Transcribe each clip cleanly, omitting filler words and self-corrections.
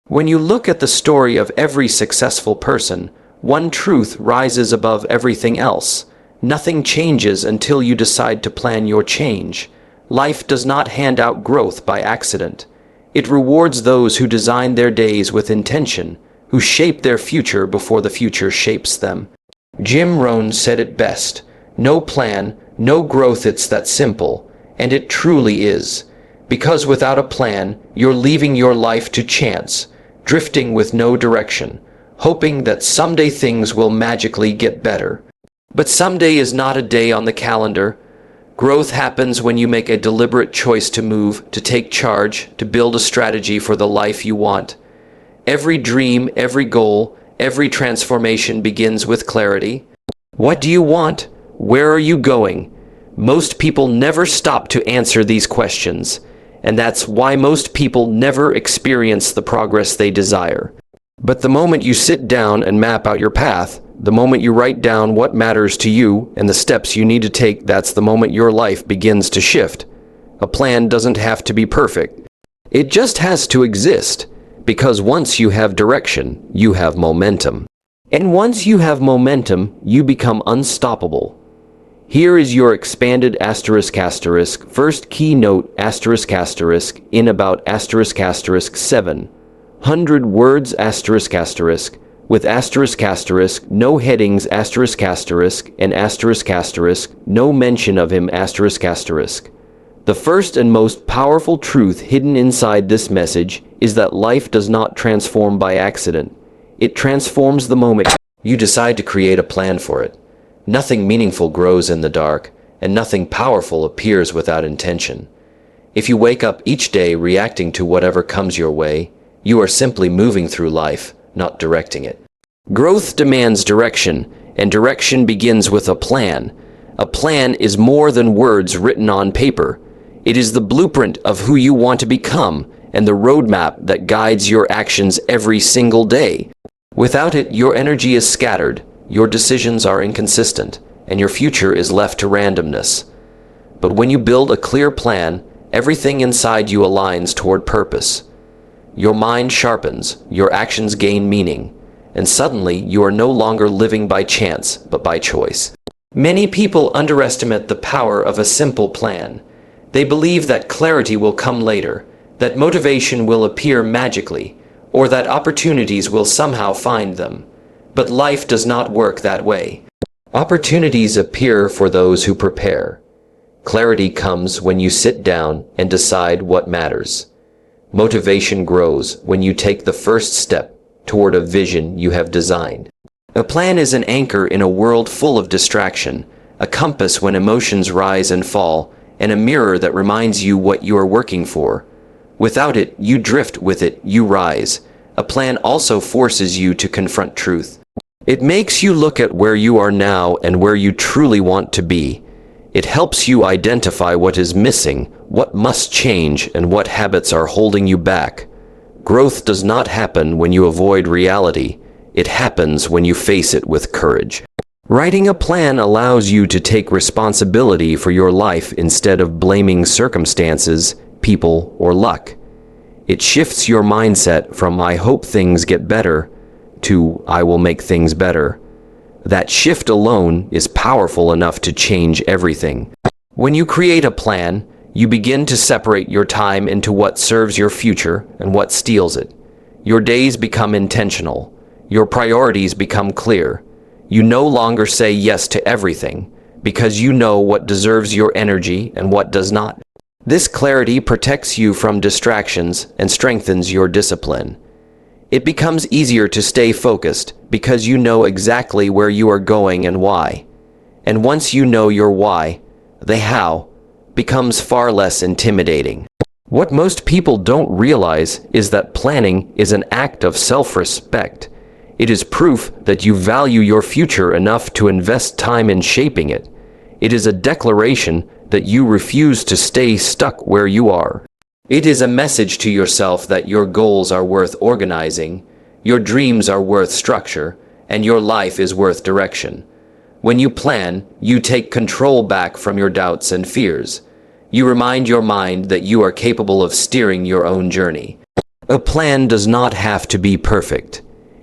When you look at the story of every successful person, one truth rises above everything else. Nothing changes until you decide to plan your change. Life does not hand out growth by accident. It rewards those who design their days with intention, who shape their future before the future shapes them. Jim Rohn said it best, "No plan, no growth, it's that simple." And it truly is. Because without a plan, you're leaving your life to chance, drifting with no direction, hoping that someday things will magically get better. But someday is not a day on the calendar. Growth happens when you make a deliberate choice to move, to take charge, to build a strategy for the life you want. Every dream, every goal, every transformation begins with clarity. What do you want? Where are you going? Most people never stop to answer these questions, and that's why most people never experience the progress they desire. But the moment you sit down and map out your path, the moment you write down what matters to you and the steps you need to take, that's the moment your life begins to shift. A plan doesn't have to be perfect. It just has to exist, because once you have direction, you have momentum. And once you have momentum, you become unstoppable. Here is your expanded ***, first keynote ***, in about ***700 words ***, with ***, no headings and ***, no mention of him ***. The first and most powerful truth hidden inside this message is that life does not transform by accident. It transforms the moment you decide to create a plan for it. Nothing meaningful grows in the dark, and nothing powerful appears without intention. If you wake up each day reacting to whatever comes your way, you are simply moving through life, not directing it. Growth demands direction, and direction begins with a plan. A plan is more than words written on paper. It is the blueprint of who you want to become, and the roadmap that guides your actions every single day. Without it, your energy is scattered, your decisions are inconsistent, and your future is left to randomness. But when you build a clear plan, everything inside you aligns toward purpose. Your mind sharpens, your actions gain meaning, and suddenly you are no longer living by chance, but by choice. Many people underestimate the power of a simple plan. They believe that clarity will come later, that motivation will appear magically, or that opportunities will somehow find them. But life does not work that way. Opportunities appear for those who prepare. Clarity comes when you sit down and decide what matters. Motivation grows when you take the first step toward a vision you have designed. A plan is an anchor in a world full of distraction, a compass when emotions rise and fall, and a mirror that reminds you what you are working for. Without it, you drift; with it, you rise. A plan also forces you to confront truth. It makes you look at where you are now and where you truly want to be. It helps you identify what is missing, what must change, and what habits are holding you back. Growth does not happen when you avoid reality. It happens when you face it with courage. Writing a plan allows you to take responsibility for your life instead of blaming circumstances, people, or luck. It shifts your mindset from "I hope things get better" to "I will make things better." That shift alone is powerful enough to change everything. When you create a plan, you begin to separate your time into what serves your future and what steals it. Your days become intentional. Your priorities become clear. You no longer say yes to everything, because you know what deserves your energy and what does not. This clarity protects you from distractions and strengthens your discipline. It becomes easier to stay focused because you know exactly where you are going and why. And once you know your why, the how becomes far less intimidating. What most people don't realize is that planning is an act of self-respect. It is proof that you value your future enough to invest time in shaping it. It is a declaration that you refuse to stay stuck where you are. It is a message to yourself that your goals are worth organizing, your dreams are worth structure, and your life is worth direction. When you plan, you take control back from your doubts and fears. You remind your mind that you are capable of steering your own journey. A plan does not have to be perfect.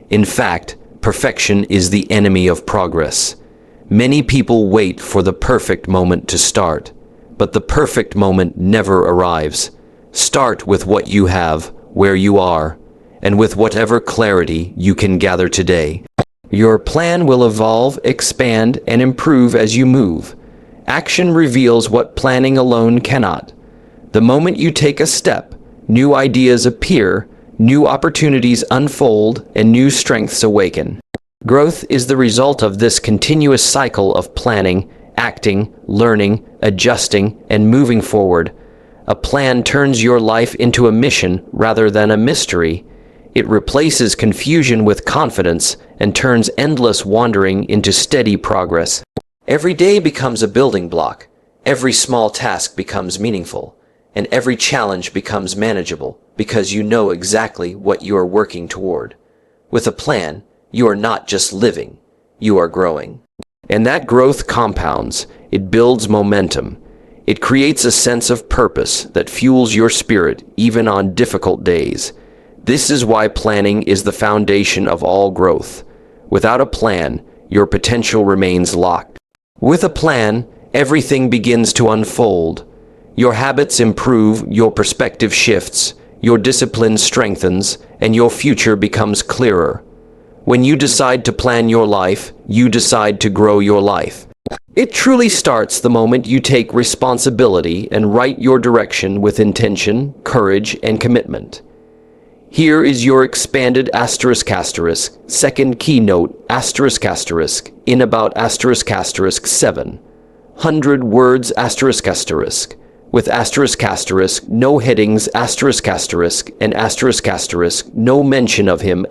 In fact, perfection is the enemy of progress. Many people wait for the perfect moment to start, but the perfect moment never arrives. Start with what you have, where you are, and with whatever clarity you can gather today. Your plan will evolve, expand, and improve as you move. Action reveals what planning alone cannot. The moment you take a step, new ideas appear, new opportunities unfold, and new strengths awaken. Growth is the result of this continuous cycle of planning, acting, learning, adjusting, and moving forward. A plan turns your life into a mission rather than a mystery. It replaces confusion with confidence and turns endless wandering into steady progress. Every day becomes a building block. Every small task becomes meaningful. And every challenge becomes manageable because you know exactly what you are working toward. With a plan, you are not just living, you are growing. And that growth compounds. It builds momentum. It creates a sense of purpose that fuels your spirit even on difficult days. This is why planning is the foundation of all growth. Without a plan, your potential remains locked. With a plan, everything begins to unfold. Your habits improve, your perspective shifts, your discipline strengthens, and your future becomes clearer. When you decide to plan your life, you decide to grow your life. It truly starts the moment you take responsibility and write your direction with intention, courage, and commitment. Here is your expanded second keynote in about 700 words with no headings and no mention of him .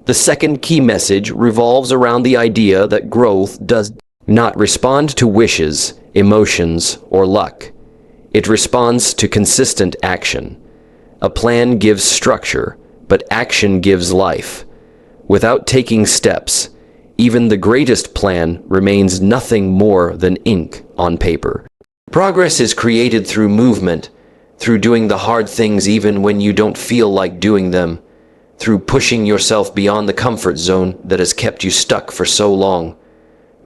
The second key message revolves around the idea that growth does not respond to wishes, emotions, or luck. It responds to consistent action. A plan gives structure, but action gives life. Without taking steps, even the greatest plan remains nothing more than ink on paper. Progress is created through movement, through doing the hard things even when you don't feel like doing them, through pushing yourself beyond the comfort zone that has kept you stuck for so long.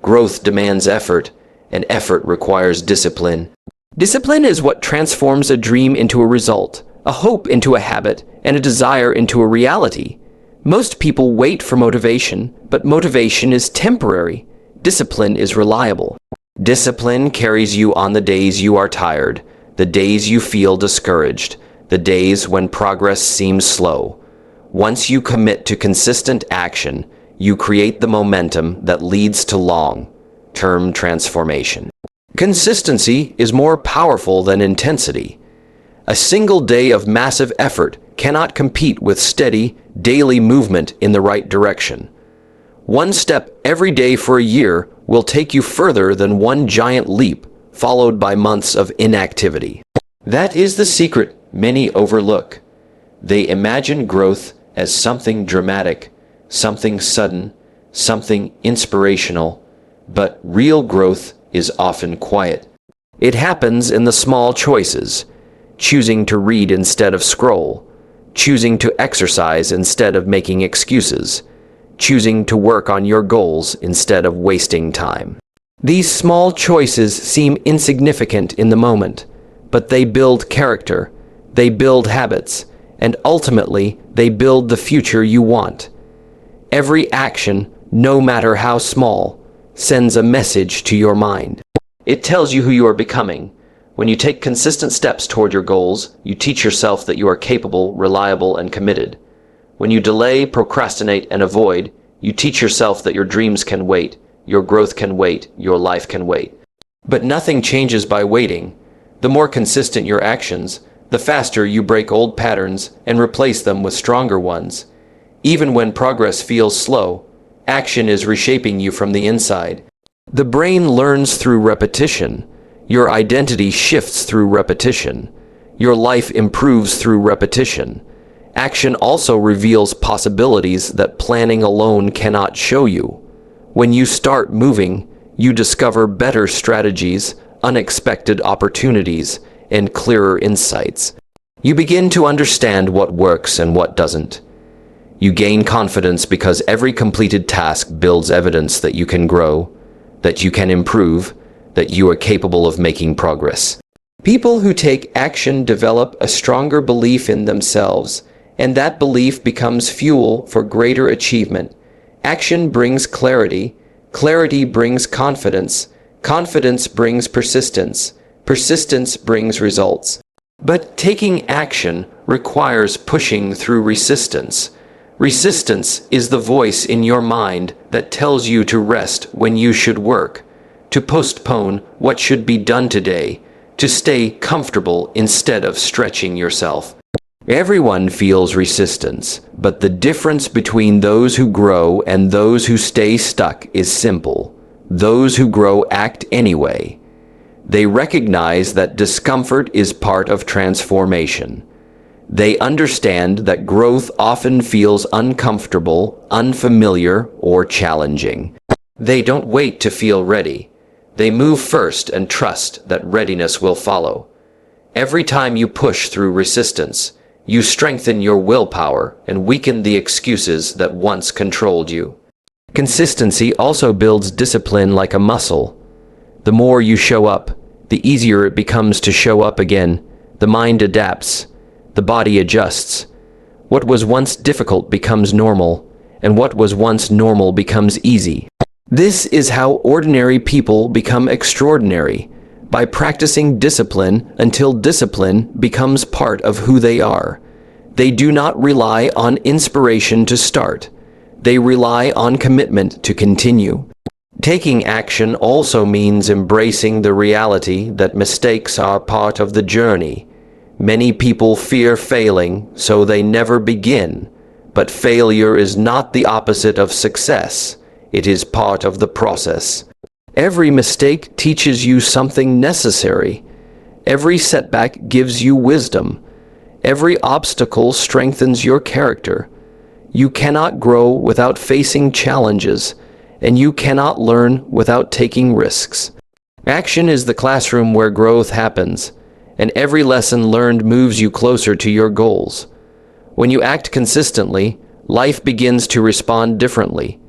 Growth demands effort, and effort requires discipline. Discipline is what transforms a dream into a result, a hope into a habit, and a desire into a reality. Most people wait for motivation, but motivation is temporary. Discipline is reliable. Discipline carries you on the days you are tired, the days you feel discouraged, the days when progress seems slow. Once you commit to consistent action, you create the momentum that leads to long-term transformation. Consistency is more powerful than intensity. A single day of massive effort cannot compete with steady, daily movement in the right direction. One step every day for a year will take you further than one giant leap, followed by months of inactivity. That is the secret many overlook. They imagine growth as something dramatic, something sudden, something inspirational, but real growth is often quiet. It happens in the small choices. Choosing to read instead of scroll, choosing to exercise instead of making excuses, choosing to work on your goals instead of wasting time. These small choices seem insignificant in the moment, but they build character, they build habits, and ultimately they build the future you want. Every action, no matter how small, sends a message to your mind. It tells you who you are becoming. When you take consistent steps toward your goals, you teach yourself that you are capable, reliable, and committed. When you delay, procrastinate, and avoid, you teach yourself that your dreams can wait, your growth can wait, your life can wait. But nothing changes by waiting. The more consistent your actions, the faster you break old patterns and replace them with stronger ones. Even when progress feels slow, action is reshaping you from the inside. The brain learns through repetition. Your identity shifts through repetition. Your life improves through repetition. Action also reveals possibilities that planning alone cannot show you. When you start moving, you discover better strategies, unexpected opportunities, and clearer insights. You begin to understand what works and what doesn't. You gain confidence because every completed task builds evidence that you can grow, that you can improve, that you are capable of making progress. People who take action develop a stronger belief in themselves, and that belief becomes fuel for greater achievement. Action brings clarity, clarity brings confidence, confidence brings persistence, persistence brings results. But taking action requires pushing through resistance. Resistance is the voice in your mind that tells you to rest when you should work, to postpone what should be done today, to stay comfortable instead of stretching yourself. Everyone feels resistance, but the difference between those who grow and those who stay stuck is simple. Those who grow act anyway. They recognize that discomfort is part of transformation. They understand that growth often feels uncomfortable, unfamiliar, or challenging. They don't wait to feel ready. They move first and trust that readiness will follow. Every time you push through resistance, you strengthen your willpower and weaken the excuses that once controlled you. Consistency also builds discipline like a muscle. The more you show up, the easier it becomes to show up again. The mind adapts. The body adjusts. What was once difficult becomes normal, and what was once normal becomes easy. This is how ordinary people become extraordinary, by practicing discipline until discipline becomes part of who they are. They do not rely on inspiration to start. They rely on commitment to continue. Taking action also means embracing the reality that mistakes are part of the journey. Many people fear failing, so they never begin. But failure is not the opposite of success. It is part of the process. Every mistake teaches you something necessary. Every setback gives you wisdom. Every obstacle strengthens your character. You cannot grow without facing challenges, and you cannot learn without taking risks. Action is the classroom where growth happens, and every lesson learned moves you closer to your goals. When you act consistently, life begins to respond differently.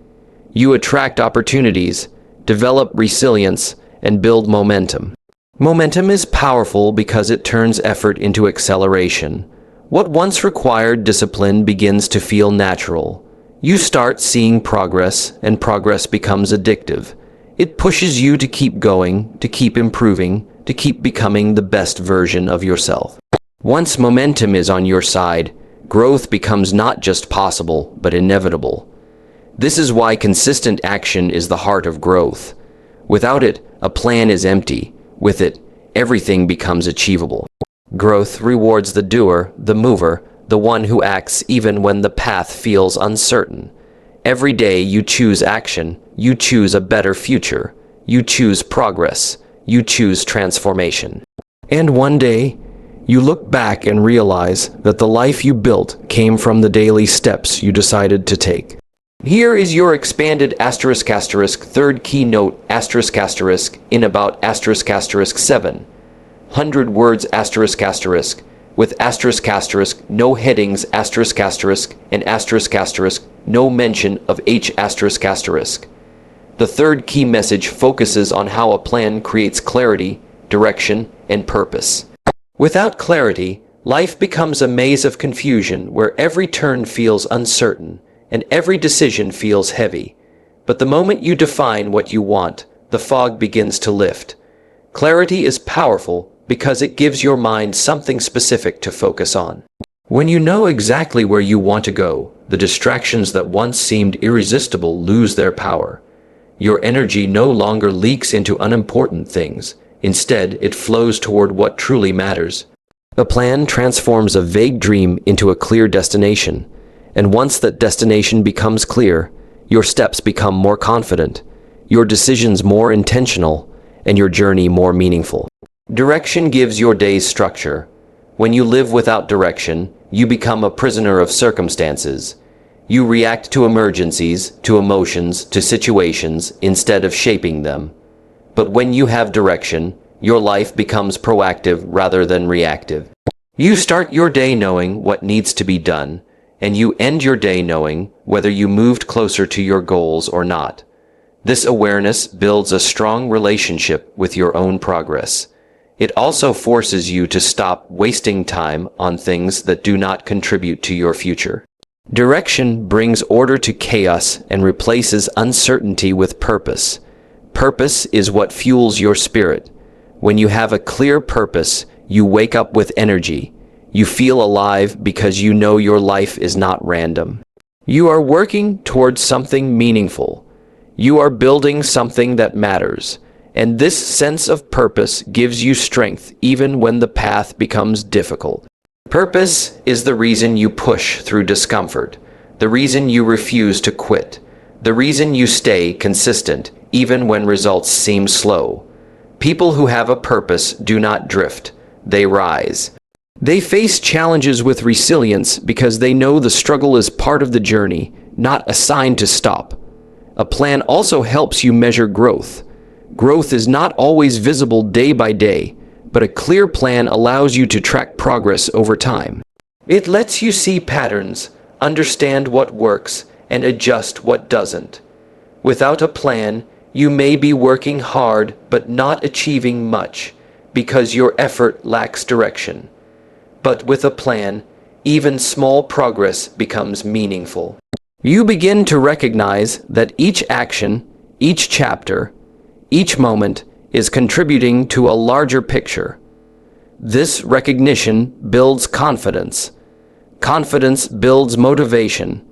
You attract opportunities, develop resilience, and build momentum. Momentum is powerful because it turns effort into acceleration. What once required discipline begins to feel natural. You start seeing progress, and progress becomes addictive. It pushes you to keep going, to keep improving, to keep becoming the best version of yourself. Once momentum is on your side, growth becomes not just possible, but inevitable. This is why consistent action is the heart of growth. Without it, a plan is empty. With it, everything becomes achievable. Growth rewards the doer, the mover, the one who acts even when the path feels uncertain. Every day you choose action, you choose a better future, you choose progress, you choose transformation. And one day, you look back and realize that the life you built came from the daily steps you decided to take. Here is your expanded third keynote in about 700 words with no headings and no mention of H**. The third key message focuses on how a plan creates clarity, direction, and purpose. Without clarity, life becomes a maze of confusion where every turn feels uncertain and every decision feels heavy. But the moment you define what you want, the fog begins to lift. Clarity is powerful because it gives your mind something specific to focus on. When you know exactly where you want to go, the distractions that once seemed irresistible lose their power. Your energy no longer leaks into unimportant things. Instead, it flows toward what truly matters. A plan transforms a vague dream into a clear destination. And once that destination becomes clear, your steps become more confident, your decisions more intentional, and your journey more meaningful. Direction gives your days structure. When you live without direction, you become a prisoner of circumstances. You react to emergencies, to emotions, to situations, instead of shaping them. But when you have direction, your life becomes proactive rather than reactive. You start your day knowing what needs to be done, and you end your day knowing whether you moved closer to your goals or not. This awareness builds a strong relationship with your own progress. It also forces you to stop wasting time on things that do not contribute to your future. Direction brings order to chaos and replaces uncertainty with purpose. Purpose is what fuels your spirit. When you have a clear purpose, you wake up with energy. You feel alive because you know your life is not random. You are working towards something meaningful. You are building something that matters. And this sense of purpose gives you strength even when the path becomes difficult. Purpose is the reason you push through discomfort, the reason you refuse to quit, the reason you stay consistent even when results seem slow. People who have a purpose do not drift, they rise. They face challenges with resilience because they know the struggle is part of the journey, not a sign to stop. A plan also helps you measure growth. Growth is not always visible day by day, but a clear plan allows you to track progress over time. It lets you see patterns, understand what works, and adjust what doesn't. Without a plan, you may be working hard but not achieving much because your effort lacks direction. But with a plan, even small progress becomes meaningful. You begin to recognize that each action, each chapter, each moment is contributing to a larger picture. This recognition builds confidence. Confidence builds motivation,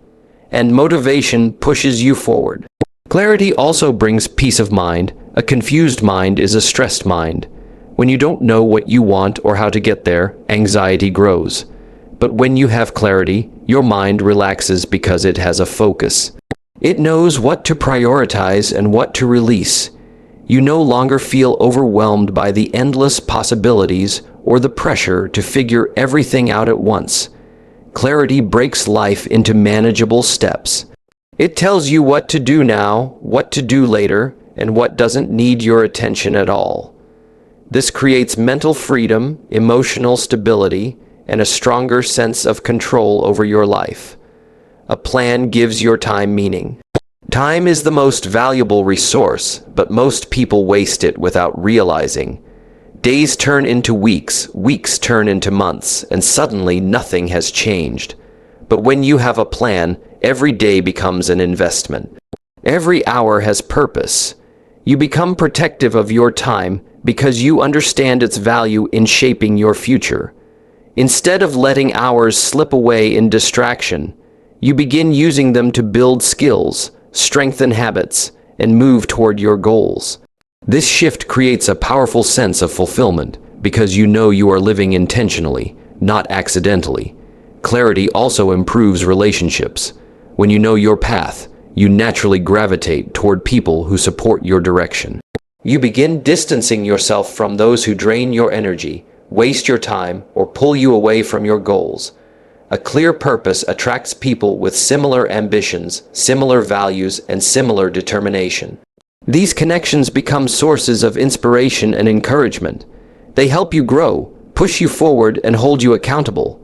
and motivation pushes you forward. Clarity also brings peace of mind. A confused mind is a stressed mind. When you don't know what you want or how to get there, anxiety grows. But when you have clarity, your mind relaxes because it has a focus. It knows what to prioritize and what to release. You no longer feel overwhelmed by the endless possibilities or the pressure to figure everything out at once. Clarity breaks life into manageable steps. It tells you what to do now, what to do later, and what doesn't need your attention at all. This creates mental freedom, emotional stability, and a stronger sense of control over your life. A plan gives your time meaning. Time is the most valuable resource, but most people waste it without realizing. Days turn into weeks, weeks turn into months, and suddenly nothing has changed. But when you have a plan, every day becomes an investment. Every hour has purpose. You become protective of your time because you understand its value in shaping your future. Instead of letting hours slip away in distraction, you begin using them to build skills, strengthen habits, and move toward your goals. This shift creates a powerful sense of fulfillment because you know you are living intentionally, not accidentally. Clarity also improves relationships. When you know your path, you naturally gravitate toward people who support your direction. You begin distancing yourself from those who drain your energy, waste your time, or pull you away from your goals. A clear purpose attracts people with similar ambitions, similar values, and similar determination. These connections become sources of inspiration and encouragement. They help you grow, push you forward, and hold you accountable.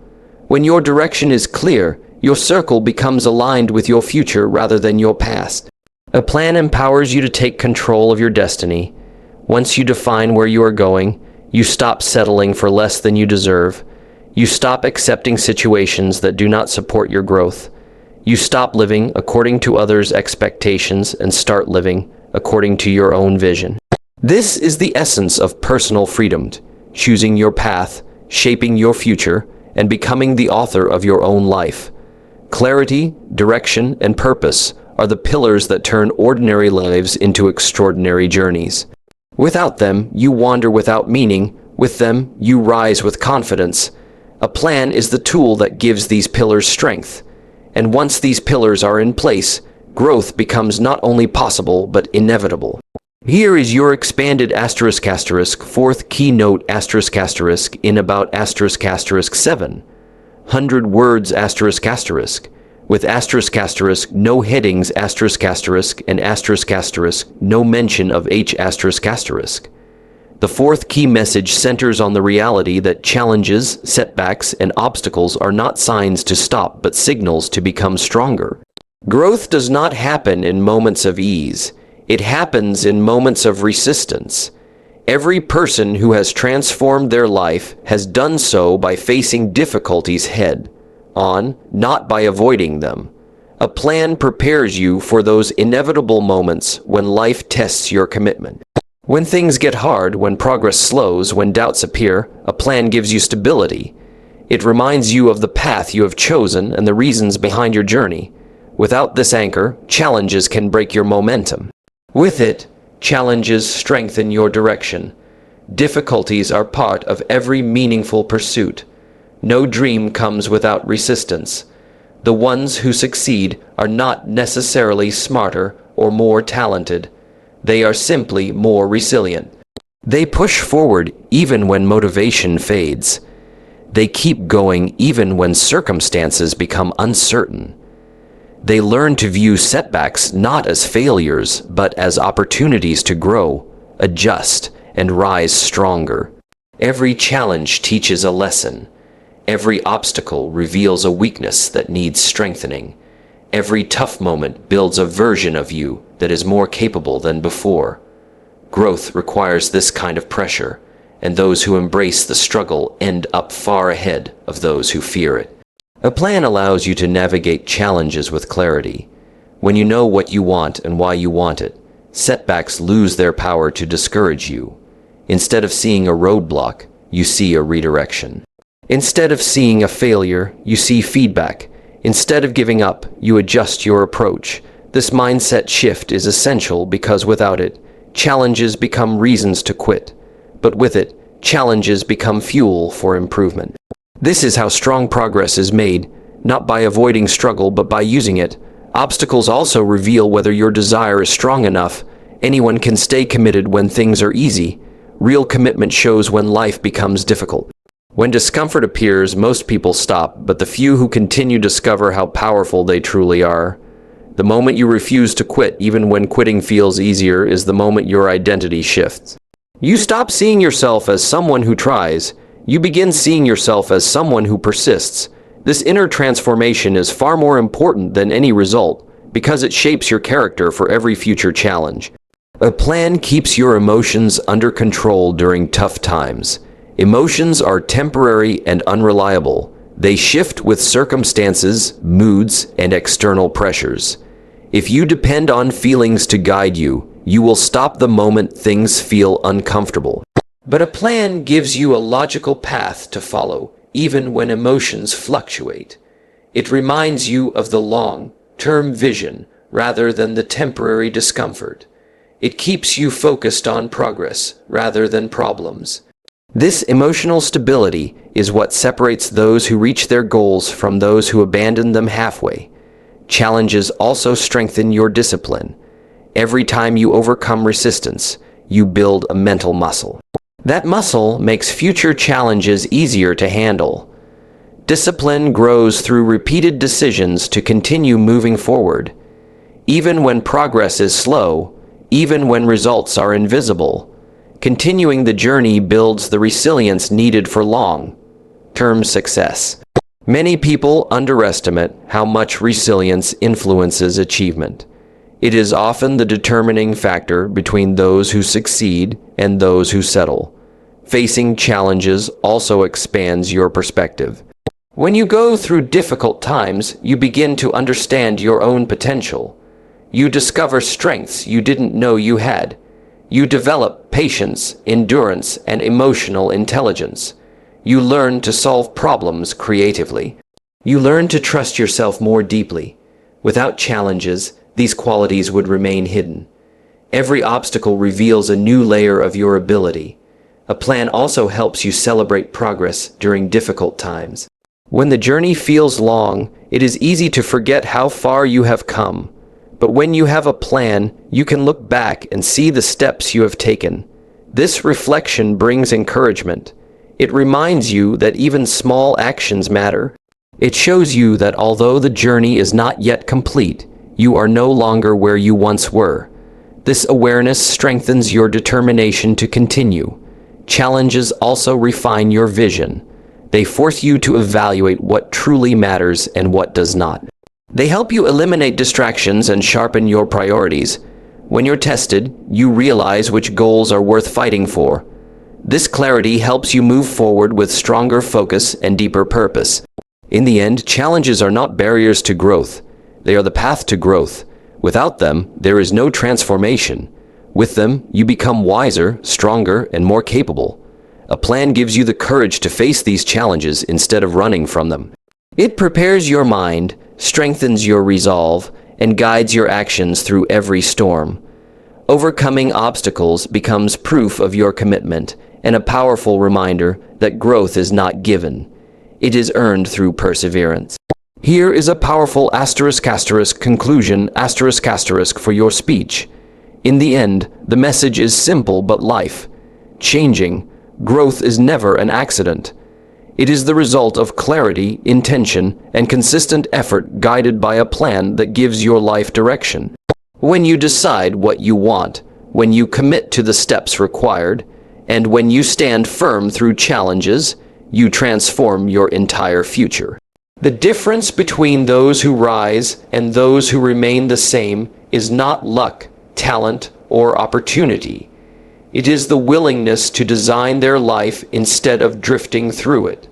When your direction is clear, your circle becomes aligned with your future rather than your past. A plan empowers you to take control of your destiny. Once you define where you are going, you stop settling for less than you deserve. You stop accepting situations that do not support your growth. You stop living according to others' expectations and start living according to your own vision. This is the essence of personal freedom, choosing your path, shaping your future, and becoming the author of your own life. Clarity, direction, and purpose are the pillars that turn ordinary lives into extraordinary journeys. Without them, you wander without meaning. With them, you rise with confidence. A plan is the tool that gives these pillars strength. And once these pillars are in place, growth becomes not only possible, but inevitable. Here is your expanded fourth keynote in about 700 words with no headings and no mention of H**. The fourth key message centers on the reality that challenges, setbacks, and obstacles are not signs to stop but signals to become stronger. Growth does not happen in moments of ease. It happens in moments of resistance. Every person who has transformed their life has done so by facing difficulties head-on, not by avoiding them. A plan prepares you for those inevitable moments when life tests your commitment. When things get hard, when progress slows, when doubts appear, a plan gives you stability. It reminds you of the path you have chosen and the reasons behind your journey. Without this anchor, challenges can break your momentum. With it, challenges strengthen your direction. Difficulties are part of every meaningful pursuit. No dream comes without resistance. The ones who succeed are not necessarily smarter or more talented. They are simply more resilient. They push forward even when motivation fades. They keep going even when circumstances become uncertain. They learn to view setbacks not as failures, but as opportunities to grow, adjust, and rise stronger. Every challenge teaches a lesson. Every obstacle reveals a weakness that needs strengthening. Every tough moment builds a version of you that is more capable than before. Growth requires this kind of pressure, and those who embrace the struggle end up far ahead of those who fear it. A plan allows you to navigate challenges with clarity. When you know what you want and why you want it, setbacks lose their power to discourage you. Instead of seeing a roadblock, you see a redirection. Instead of seeing a failure, you see feedback. Instead of giving up, you adjust your approach. This mindset shift is essential because without it, challenges become reasons to quit. But with it, challenges become fuel for improvement. This is how strong progress is made, not by avoiding struggle but by using it. Obstacles also reveal whether your desire is strong enough. Anyone can stay committed when things are easy. Real commitment shows when life becomes difficult. When discomfort appears, most people stop, but the few who continue discover how powerful they truly are. The moment you refuse to quit, even when quitting feels easier, is the moment your identity shifts. You stop seeing yourself as someone who tries. You begin seeing yourself as someone who persists. This inner transformation is far more important than any result, because it shapes your character for every future challenge. A plan keeps your emotions under control during tough times. Emotions are temporary and unreliable. They shift with circumstances, moods, and external pressures. If you depend on feelings to guide you, you will stop the moment things feel uncomfortable. But a plan gives you a logical path to follow, even when emotions fluctuate. It reminds you of the long-term vision rather than the temporary discomfort. It keeps you focused on progress rather than problems. This emotional stability is what separates those who reach their goals from those who abandon them halfway. Challenges also strengthen your discipline. Every time you overcome resistance, you build a mental muscle. That muscle makes future challenges easier to handle. Discipline grows through repeated decisions to continue moving forward. Even when progress is slow, even when results are invisible, continuing the journey builds the resilience needed for long-term success. Many people underestimate how much resilience influences achievement. It is often the determining factor between those who succeed and those who settle. Facing challenges also expands your perspective. When you go through difficult times, you begin to understand your own potential. You discover strengths you didn't know you had. You develop patience, endurance, and emotional intelligence. You learn to solve problems creatively. You learn to trust yourself more deeply. Without challenges, these qualities would remain hidden. Every obstacle reveals a new layer of your ability. A plan also helps you celebrate progress during difficult times. When the journey feels long, it is easy to forget how far you have come. But when you have a plan, you can look back and see the steps you have taken. This reflection brings encouragement. It reminds you that even small actions matter. It shows you that although the journey is not yet complete, you are no longer where you once were. This awareness strengthens your determination to continue. challenges also refine your vision. They force you to evaluate what truly matters and what does not. They help you eliminate distractions and sharpen your priorities. When you're tested, you realize which goals are worth fighting for. This clarity helps you move forward with stronger focus and deeper purpose. In the end, challenges are not barriers to growth. They are the path to growth. Without them, there is no transformation. With them, you become wiser, stronger, and more capable. A plan gives you the courage to face these challenges instead of running from them. It prepares your mind, strengthens your resolve, and guides your actions through every storm. Overcoming obstacles becomes proof of your commitment and a powerful reminder that growth is not given. It is earned through perseverance. Here is a powerful conclusion for your speech. In the end, the message is simple but life-changing. Growth is never an accident. It is the result of clarity, intention, and consistent effort guided by a plan that gives your life direction. When you decide what you want, when you commit to the steps required, and when you stand firm through challenges, you transform your entire future. The difference between those who rise and those who remain the same is not luck, talent, or opportunity. It is the willingness to design their life instead of drifting through it.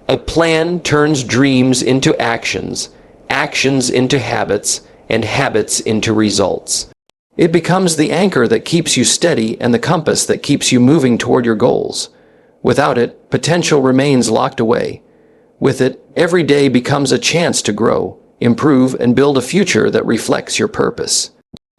A plan turns dreams into actions, actions into habits, and habits into results. It becomes the anchor that keeps you steady and the compass that keeps you moving toward your goals. Without it, potential remains locked away. With it, every day becomes a chance to grow, improve, and build a future that reflects your purpose.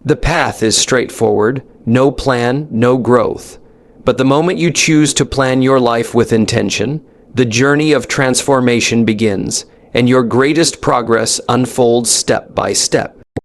The path is straightforward, no plan, no growth. But the moment you choose to plan your life with intention, the journey of transformation begins, and your greatest progress unfolds step by step.